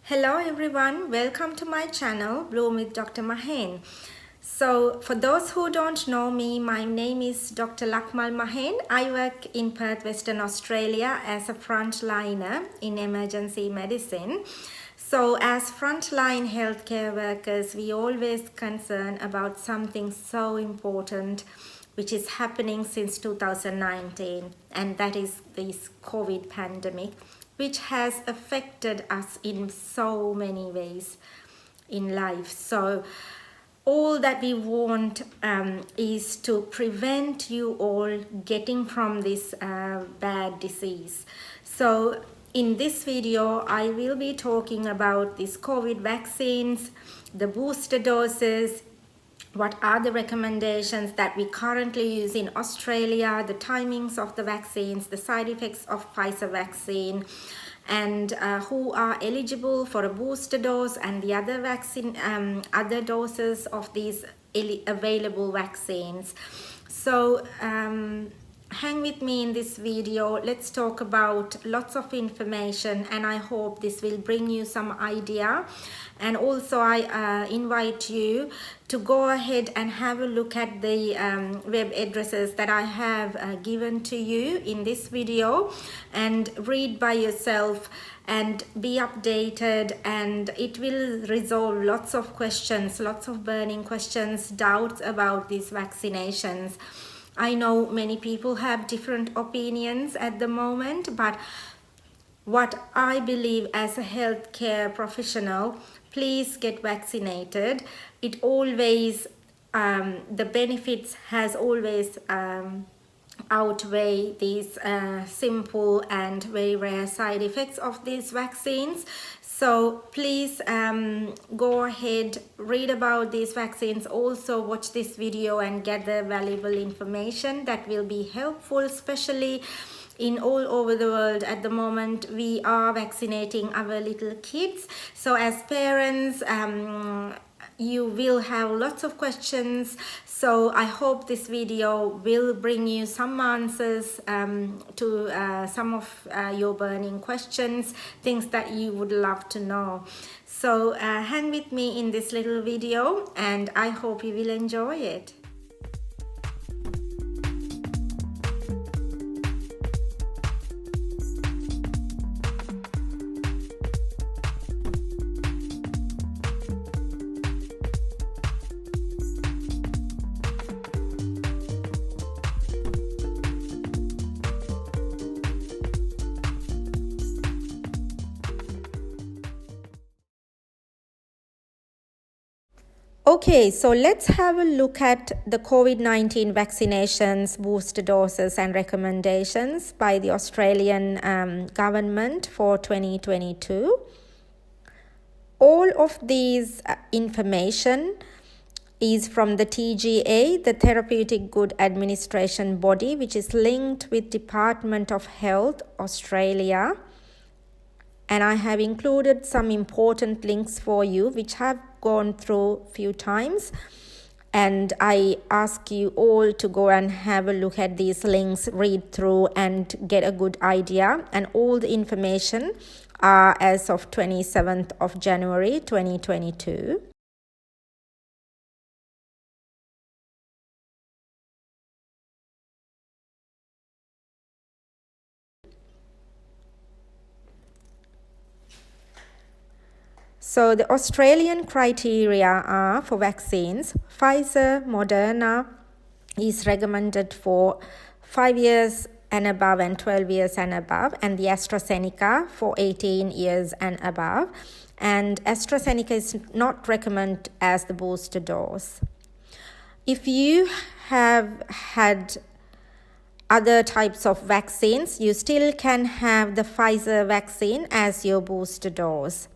Hello everyone, welcome to my channel Bloom with Dr. Mahen. So for those who don't know me, my name is Dr. Lakmal Mahen. I work in Perth, Western Australia as a frontliner in emergency medicine. So as frontline healthcare workers, we always concern about something so important which is happening since 2019, and that is this COVID pandemic, which has affected us in so many ways in life. So all that we want is to prevent you all getting from this bad disease. So in this video, I will be talking about these COVID vaccines, the booster doses, what are the recommendations that we currently use in Australia, the timings of the vaccines, the side effects of Pfizer vaccine, and who are eligible for a booster dose and the other vaccine, other doses of these available vaccines. So hang with me in this video. Let's talk about lots of information, and I hope this will bring you some idea. And also I invite you to go ahead and have a look at the web addresses that I have given to you in this video, and read by yourself and be updated, and it will resolve lots of questions, lots of burning questions, doubts about these vaccinations. I know many people have different opinions at the moment, but what I believe as a healthcare professional, please get vaccinated. It always, the benefits has always outweigh these simple and very rare side effects of these vaccines. So please go ahead, read about these vaccines, also watch this video and get the valuable information that will be helpful, especially in all over the world. At the moment we are vaccinating our little kids. So as parents, you will have lots of questions. So I hope this video will bring you some answers to some of your burning questions, things that you would love to know. So hang with me in this little video, and I hope you will enjoy it. Okay, so let's have a look at the COVID-19 vaccinations, booster doses and recommendations by the Australian government for 2022. All of these information is from the TGA, the Therapeutic Good Administration body, which is linked with Department of Health, Australia. And I have included some important links for you, which have gone through a few times. And I ask you all to go and have a look at these links, read through and get a good idea. And all the information are as of 27th of January 2022. So the Australian criteria are for vaccines. Pfizer, Moderna is recommended for 5 years and above and 12 years and above, and the AstraZeneca for 18 years and above. And AstraZeneca is not recommended as the booster dose. If you have had other types of vaccines, you still can have the Pfizer vaccine as your booster dose.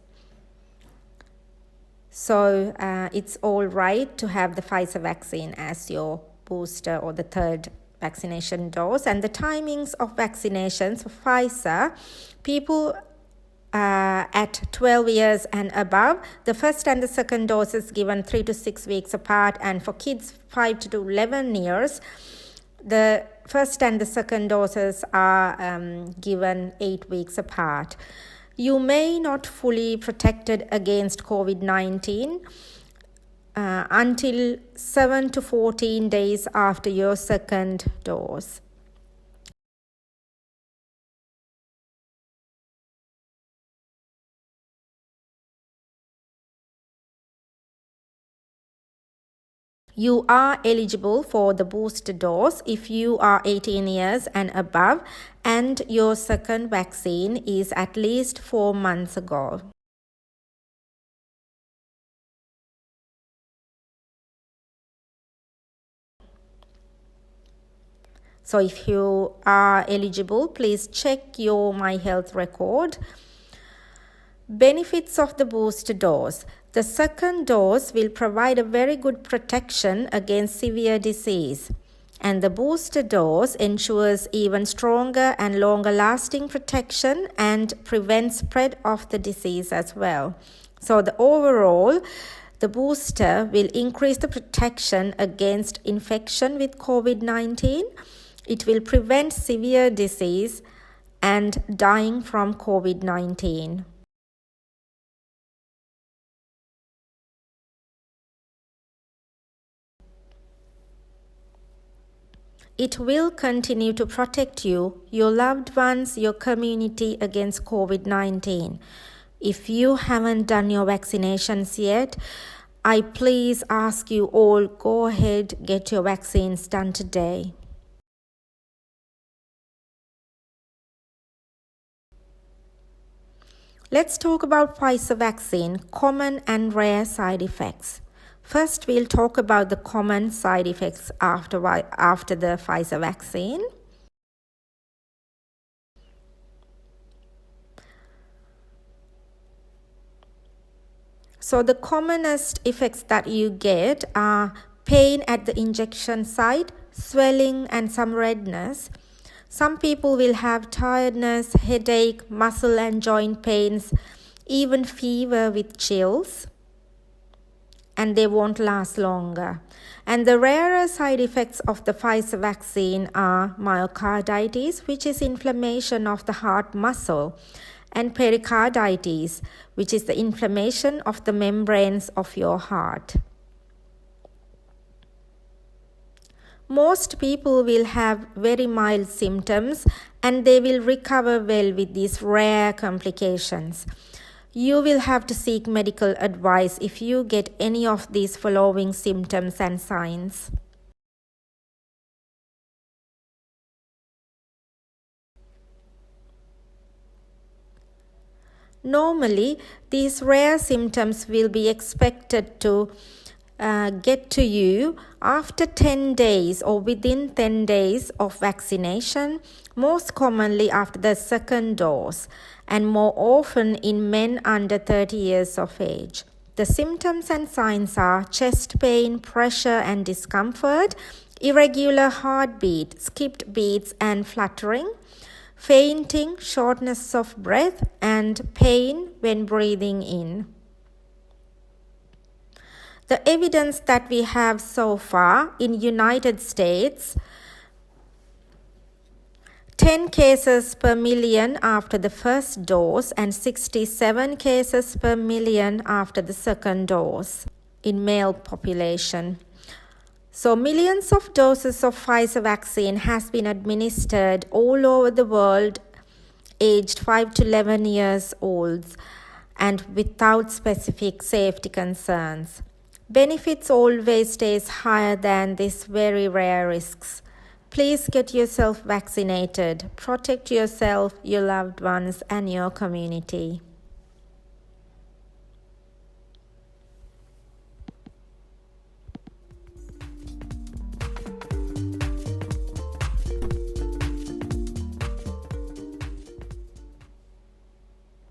So it's all right to have the Pfizer vaccine as your booster or the third vaccination dose. And the timings of vaccinations for Pfizer, people at 12 years and above, the first and the second dose is given 3 to 6 weeks apart. And for kids 5 to 11 years, the first and the second doses are given 8 weeks apart. You may not fully protected against COVID-19 until 7 to 14 days after your second dose. You are eligible for the booster dose if you are 18 years and above and your second vaccine is at least 4 months ago. So if you are eligible, please check your My Health record. Benefits of the booster dose. The second dose will provide a very good protection against severe disease. And the booster dose ensures even stronger and longer lasting protection and prevents spread of the disease as well. So the booster will increase the protection against infection with COVID-19. It will prevent severe disease and dying from COVID-19. It will continue to protect you, your loved ones, your community against COVID-19. If you haven't done your vaccinations yet, I please ask you all, go ahead, get your vaccines done today. Let's talk about Pfizer vaccine, common and rare side effects. First, we'll talk about the common side effects after the Pfizer vaccine. So the commonest effects that you get are pain at the injection site, swelling and some redness. Some people will have tiredness, headache, muscle and joint pains, even fever with chills. And they won't last longer. And the rarer side effects of the Pfizer vaccine are myocarditis, which is inflammation of the heart muscle, and pericarditis, which is the inflammation of the membranes of your heart. Most people will have very mild symptoms and they will recover well with these rare complications. You will have to seek medical advice if you get any of these following symptoms and signs. Normally, these rare symptoms will be expected to get to you after 10 days or within 10 days of vaccination, most commonly after the second dose, and more often in men under 30 years of age. The symptoms and signs are chest pain, pressure and discomfort, irregular heartbeat, skipped beats and fluttering, fainting, shortness of breath, and pain when breathing in. The evidence that we have so far in United States, 10 cases per million after the first dose and 67 cases per million after the second dose in male population. So millions of doses of Pfizer vaccine has been administered all over the world aged 5 to 11 years old and without specific safety concerns. Benefits always stays higher than these very rare risks. Please get yourself vaccinated. Protect yourself, your loved ones, and your community.